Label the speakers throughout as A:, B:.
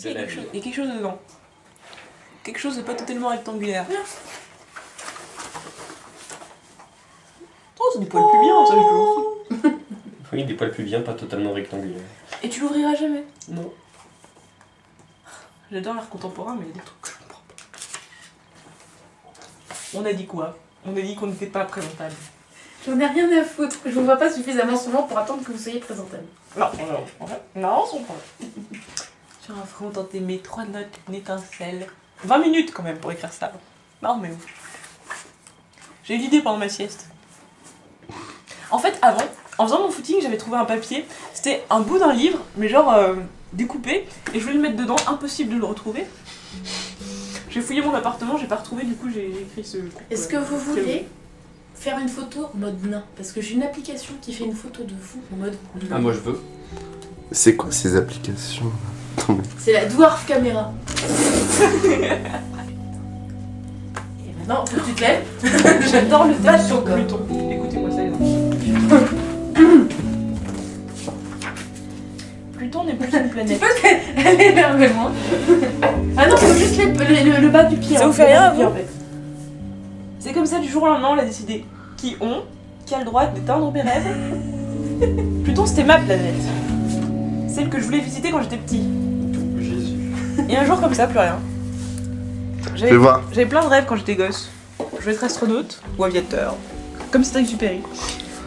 A: Si, il y a quelque chose dedans. Quelque chose de pas totalement rectangulaire. Oh, c'est des poils pubiens, ça, j'ai toujours su.
B: Oui, des poils pubiens, pas totalement rectangulaires.
A: Et tu l'ouvriras jamais?
B: Non.
A: J'adore l'art contemporain, mais il y a des trucs que je comprends pas. On a dit quoi? On a dit qu'on n'était pas présentable.
C: J'en ai rien à foutre. Je vous vois pas suffisamment souvent pour attendre que vous soyez présentable.
A: Non, non, on pas. Sur un front tenté mes 3 notes, une étincelle. 20 minutes quand même pour écrire ça. Non, mais ouf. J'ai eu l'idée pendant ma sieste. En fait, avant, en faisant mon footing, j'avais trouvé un papier. C'était un bout d'un livre, mais genre découpé. Et je voulais le mettre dedans, impossible de le retrouver. J'ai fouillé mon appartement, j'ai pas retrouvé, du coup j'ai écrit ce...
C: Est-ce que vous voulez faire une photo en mode nain? Parce que j'ai une application qui fait une photo de vous en mode nain.
B: Ah, moi je veux.
D: C'est quoi ces applications?
C: C'est la Dwarf Camera. Et maintenant, faut que tu te lèves.
A: J'adore le
C: Pas
A: thème sur
C: de
A: Pluton. Écoutez-moi ça, les enfants. Pluton n'est plus une
C: Tu
A: planète.
C: peux aller énormément. Ah non, faut juste le bas du pied.
A: Ça
C: hein,
A: vous fait
C: le bas
A: rien,
C: du pied,
A: vous
C: en fait.
A: C'est comme ça, du jour au lendemain, on a décidé qui a le droit d'éteindre mes rêves. Pluton, c'était ma planète. Celle que je voulais visiter quand j'étais petit.
B: Jésus.
A: Et un jour comme ça, plus rien.
D: Fais voir.
A: J'avais plein de rêves quand j'étais gosse. Je voulais être astronaute ou aviateur. Comme Cédric Supéry.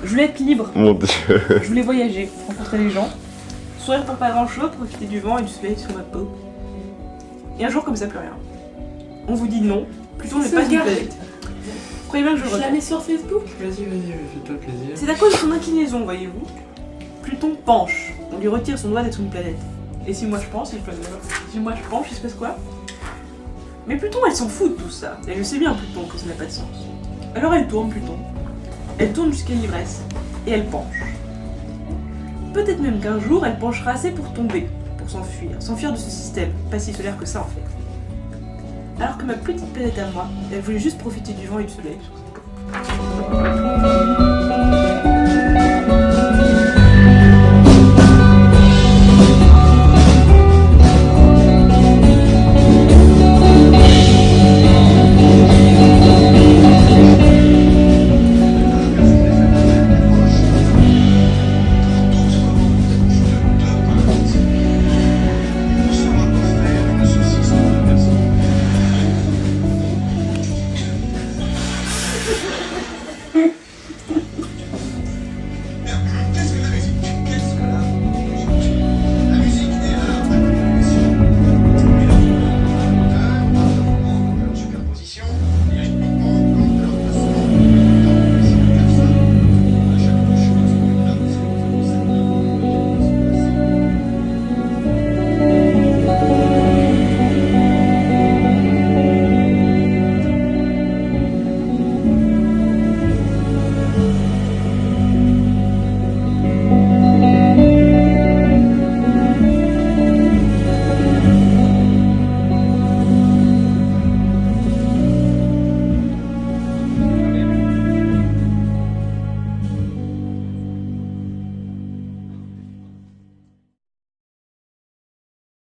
A: Je voulais être libre.
D: Mon dieu.
A: Je voulais voyager, rencontrer les gens. Sourire pour pas grand chose, profiter du vent et du soleil sur ma peau. Et un jour comme ça, plus rien. On vous dit non. Pluton n'est pas une
C: Sauvegarde.
A: planète. Croyez bien que je
C: Je la
A: regrette.
C: mets sur Facebook.
B: Vas-y, fais-toi plaisir.
A: C'est à cause de son inclinaison, voyez-vous. Pluton penche. On lui retire son droit d'être une planète. Et si moi je pense, il se passe quoi? Si moi je penche, il se passe quoi? Mais Pluton, elle s'en fout de tout ça. Et je sais bien, Pluton, que ça n'a pas de sens. Alors elle tourne, Pluton. Elle tourne jusqu'à l'ivresse. Et elle penche. Peut-être même qu'un jour, elle penchera assez pour tomber, pour s'enfuir. S'enfuir de ce système, pas si solaire que ça en fait. Alors que ma petite planète à moi, elle voulait juste profiter du vent et du soleil sur ça.